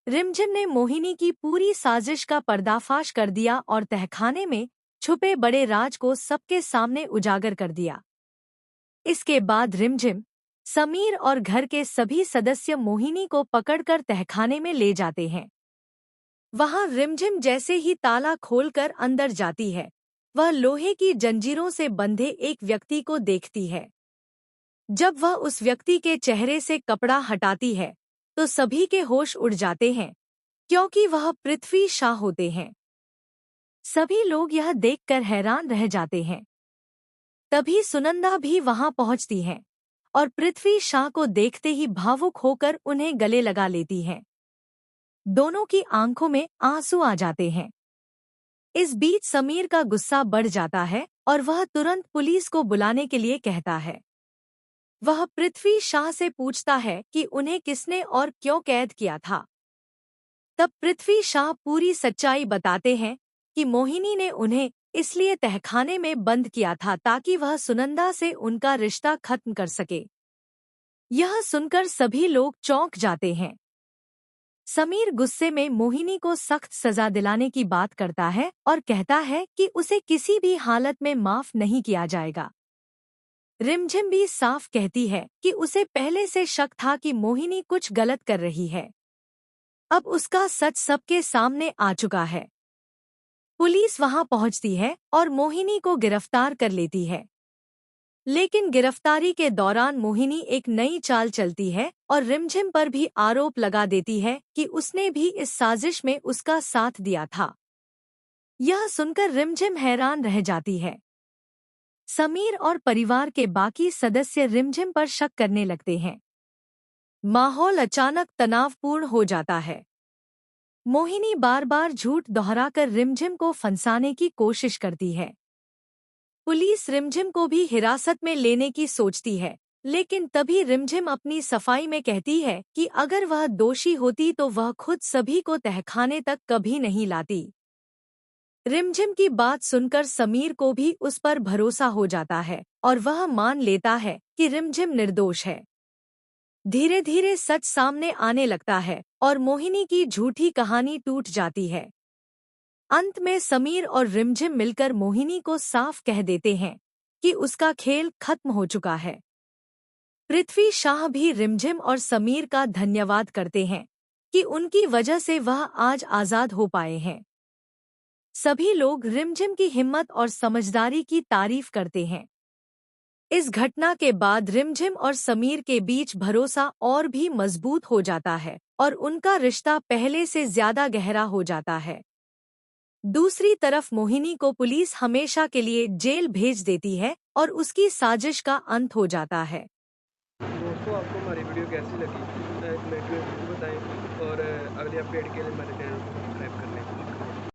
रिमझिम ने मोहिनी की पूरी साजिश का पर्दाफाश कर दिया और तहखाने में छुपे बड़े राज को सबके सामने उजागर कर दिया। इसके बाद रिमझिम, समीर और घर के सभी सदस्य मोहिनी को पकड़कर तहखाने में ले जाते हैं। वहां रिमझिम जैसे ही ताला खोलकर अंदर जाती है, वह लोहे की जंजीरों से बंधे एक व्यक्ति को देखती है। जब वह उस व्यक्ति के चेहरे से कपड़ा हटाती है, तो सभी के होश उड़ जाते हैं, क्योंकि वह पृथ्वी शाह होते हैं। सभी लोग यह देखकर हैरान रह जाते हैं। तभी सुनंदा भी वहां पहुंचती है और पृथ्वी शाह को देखते ही भावुक होकर उन्हें गले लगा लेती है। दोनों की आंखों में आंसू आ जाते हैं। इस बीच समीर का गुस्सा बढ़ जाता है और वह तुरंत पुलिस को बुलाने के लिए कहता है। वह पृथ्वी शाह से पूछता है कि उन्हें किसने और क्यों कैद किया था। तब पृथ्वी शाह पूरी सच्चाई बताते हैं कि मोहिनी ने उन्हें इसलिए तहखाने में बंद किया था ताकि वह सुनंदा से उनका रिश्ता खत्म कर सके। यह सुनकर सभी लोग चौंक जाते हैं। समीर गुस्से में मोहिनी को सख्त सजा दिलाने की बात करता है और कहता है कि उसे किसी भी हालत में माफ नहीं किया जाएगा। रिमझिम भी साफ कहती है कि उसे पहले से शक था कि मोहिनी कुछ गलत कर रही है। अब उसका सच सबके सामने आ चुका है। पुलिस वहां पहुंचती है और मोहिनी को गिरफ्तार कर लेती है। लेकिन गिरफ्तारी के दौरान मोहिनी एक नई चाल चलती है और रिमझिम पर भी आरोप लगा देती है कि उसने भी इस साजिश में उसका साथ दिया था। यह सुनकर रिमझिम हैरान रह जाती है। समीर और परिवार के बाकी सदस्य रिमझिम पर शक करने लगते हैं। माहौल अचानक तनावपूर्ण हो जाता है। मोहिनी बार बार झूठ दोहराकर रिमझिम को फंसाने की कोशिश करती है। पुलिस रिमझिम को भी हिरासत में लेने की सोचती है, लेकिन तभी रिमझिम अपनी सफाई में कहती है कि अगर वह दोषी होती तो वह खुद सभी को तहखाने तक कभी नहीं लाती। रिमझिम की बात सुनकर समीर को भी उस पर भरोसा हो जाता है और वह मान लेता है कि रिमझिम निर्दोष है। धीरे धीरे सच सामने आने लगता है और मोहिनी की झूठी कहानी टूट जाती है। अंत में समीर और रिमझिम मिलकर मोहिनी को साफ कह देते हैं कि उसका खेल खत्म हो चुका है। पृथ्वी शाह भी रिमझिम और समीर का धन्यवाद करते हैं कि उनकी वजह से वह आज आजाद हो पाए हैं। सभी लोग रिमझिम की हिम्मत और समझदारी की तारीफ करते हैं। इस घटना के बाद रिमझिम और समीर के बीच भरोसा और भी मजबूत हो जाता है और उनका रिश्ता पहले से ज्यादा गहरा हो जाता है। दूसरी तरफ मोहिनी को पुलिस हमेशा के लिए जेल भेज देती है और उसकी साजिश का अंत हो जाता है। दोस्तों, आपको हमारी वीडियो कैसी लगी? कमेंट में ज़रूर बताएं और अगले अपडेट के लिए हमारे चैनल को सब्सक्राइब कर लें।